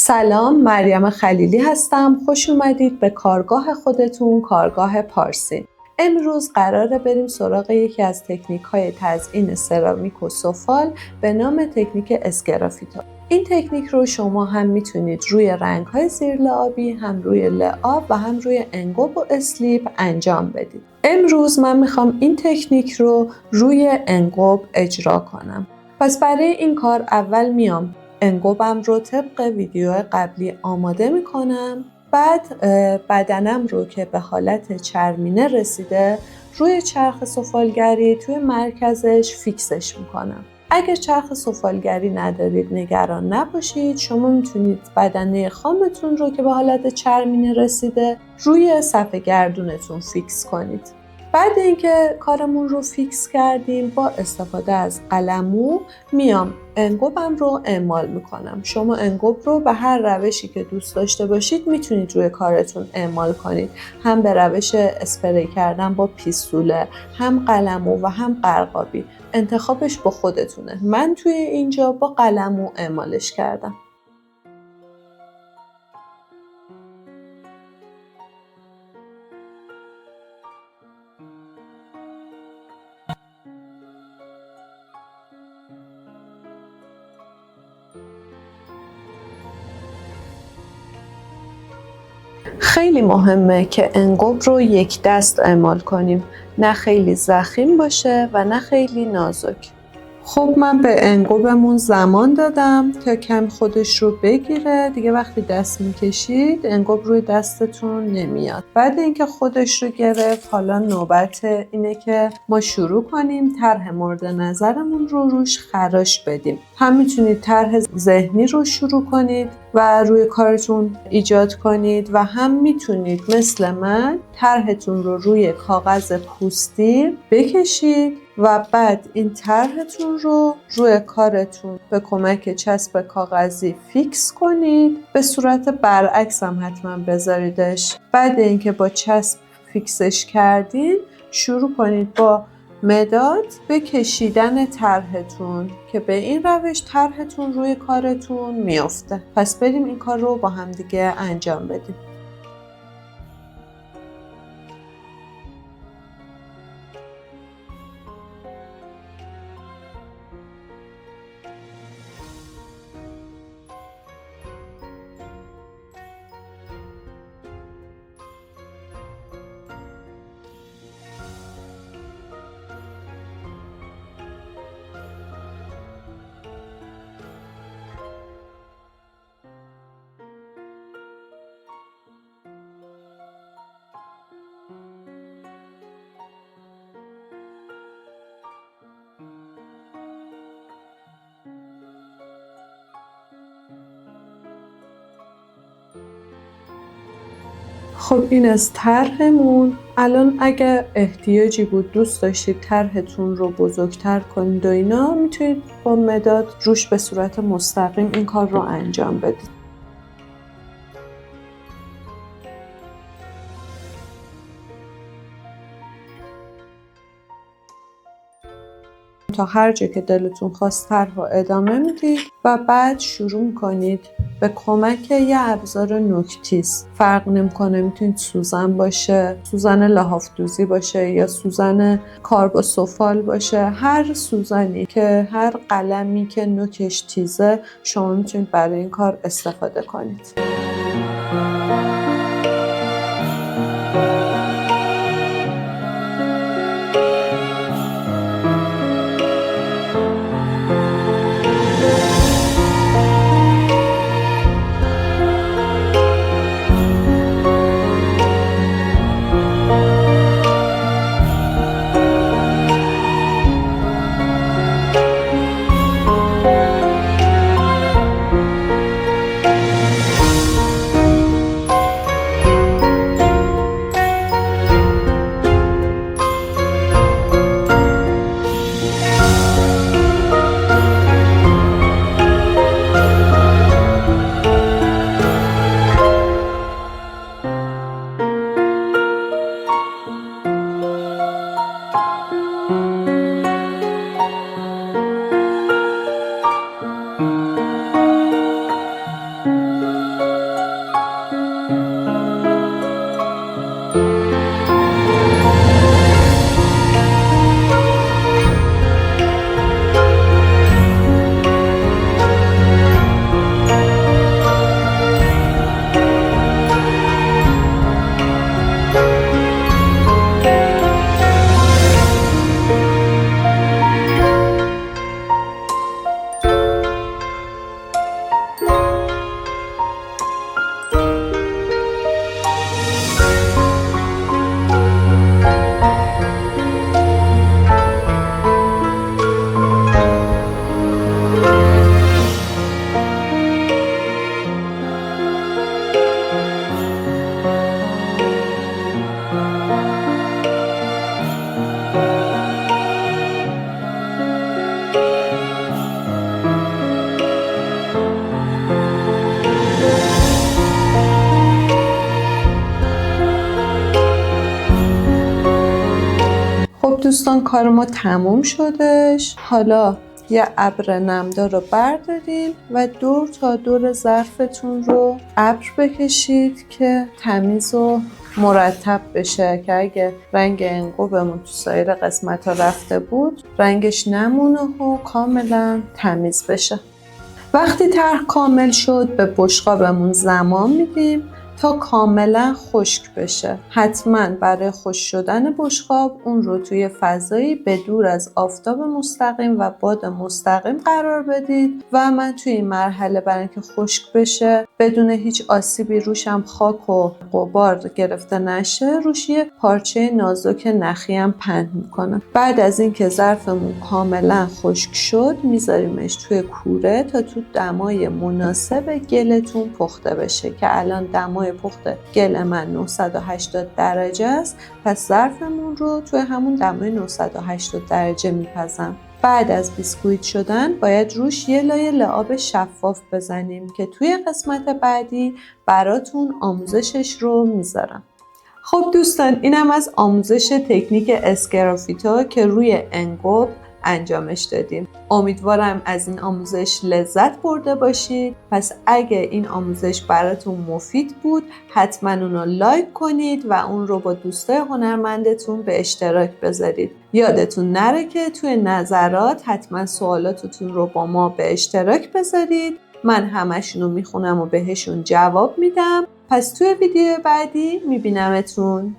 سلام، مریم خلیلی هستم. خوش اومدید به کارگاه خودتون، کارگاه پارسی. امروز قراره بریم سراغ یکی از تکنیک‌های تزیین سرامیک و سفال به نام تکنیک اسگرافیتو. این تکنیک رو شما هم میتونید روی رنگ‌های زیر لعابی، هم روی لعاب و هم روی انگوب و اسلیپ انجام بدید. امروز من میخوام این تکنیک رو روی انگوب اجرا کنم. پس برای این کار اول میام انگوبم رو طبق ویدیو قبلی آماده میکنم. بعد بدنم رو که به حالت چرمینه رسیده روی چرخ سفالگری توی مرکزش فیکسش میکنم. اگر چرخ سفالگری ندارید نگران نباشید، شما میتونید بدنه خامتون رو که به حالت چرمینه رسیده روی صفحه گردونتون فیکس کنید. بعد اینکه کارمون رو فیکس کردیم با استفاده از قلمو میام انگوبم رو اعمال میکنم. شما انگوب رو به هر روشی که دوست داشته باشید میتونید روی کارتون اعمال کنید. هم به روش اسپری کردن با پیستوله، هم قلمو و هم قرقابی. انتخابش با خودتونه. من توی اینجا با قلمو اعمالش کردم. خیلی مهمه که انگوب رو یک دست اعمال کنیم، نه خیلی ضخیم باشه و نه خیلی نازک. خب من به انگوبمون زمان دادم تا کم خودش رو بگیره. دیگه وقتی دست میکشید انگوب روی دستتون نمیاد. بعد اینکه خودش رو گرفت، حالا نوبت اینه که ما شروع کنیم طرح مورد نظرمون رو روش خراش بدیم. هم میتونید طرح ذهنی رو شروع کنید و روی کارتون ایجاد کنید و هم میتونید مثل من طرحتون رو روی کاغذ پوستی بکشید و بعد این طرحتون رو روی کارتون به کمک چسب کاغذی فیکس کنید. به صورت برعکس هم حتما بذاریدش. بعد اینکه با چسب فیکسش کردین، شروع کنید با مداد به کشیدن طرحتون که به این روش طرحتون روی کارتون میافته. پس بریم این کار رو با هم دیگه انجام بدیم. خب این از طرحمون. الان اگه احتیاجی بود دوست داشتید طرحتون رو بزرگتر کنید و اینا، میتونید با مداد روش به صورت مستقیم این کار رو انجام بدید. تا هر جا که دلتون خواست طرح رو ادامه میدید و بعد شروع میکنید به کمک یه ابزار نوک‌تیز. فرق نمیکنه، میتونید سوزن باشه، سوزن لحاف دوزی باشه یا سوزن کار با سفال باشه. هر سوزنی که هر قلمی که نوکش تیزه شما میتونید برای این کار استفاده کنید. دوستان کار ما تموم شدش. حالا یه ابر نمدار رو بردارین و دور تا دور ظرفتون رو ابر بکشید که تمیز و مرتب بشه، که اگه رنگ انگوبمون تو سایر قسمت ها رفته بود رنگش نمونه و کاملا تمیز بشه. وقتی طرح کامل شد به بشقابمون زمان میدیم تا کاملا خشک بشه. حتما برای خشک شدن بشقاب اون رو توی فضایی به دور از آفتاب مستقیم و باد مستقیم قرار بدید و من توی این مرحله برای اینکه خشک بشه بدون هیچ آسیبی روشم خاک و غبار گرفته نشه، روش یه پارچه نازک نخی هم پهن میکنم. بعد از اینکه ظرفمون کاملا خشک شد میذاریمش توی کوره تا تو دمای مناسب گلتون پخته بشه، که الان دمای پخت گل من 980 درجه است. پس ظرفمون رو توی همون دمای 980 درجه میپزم. بعد از بیسکویت شدن باید روش یه لایه لعاب شفاف بزنیم که توی قسمت بعدی براتون آموزشش رو میذارم. خب دوستان، اینم از آموزش تکنیک اسکرافیتو که روی انگوب انجامش دادیم. امیدوارم از این آموزش لذت برده باشید. پس اگه این آموزش براتون مفید بود حتما اونو لایک کنید و اون رو با دوستای هنرمندتون به اشتراک بذارید. یادتون نره که توی نظرات حتما سوالاتتون رو با ما به اشتراک بذارید. من همشونو میخونم و بهشون جواب میدم. پس توی ویدیو بعدی میبینمتون.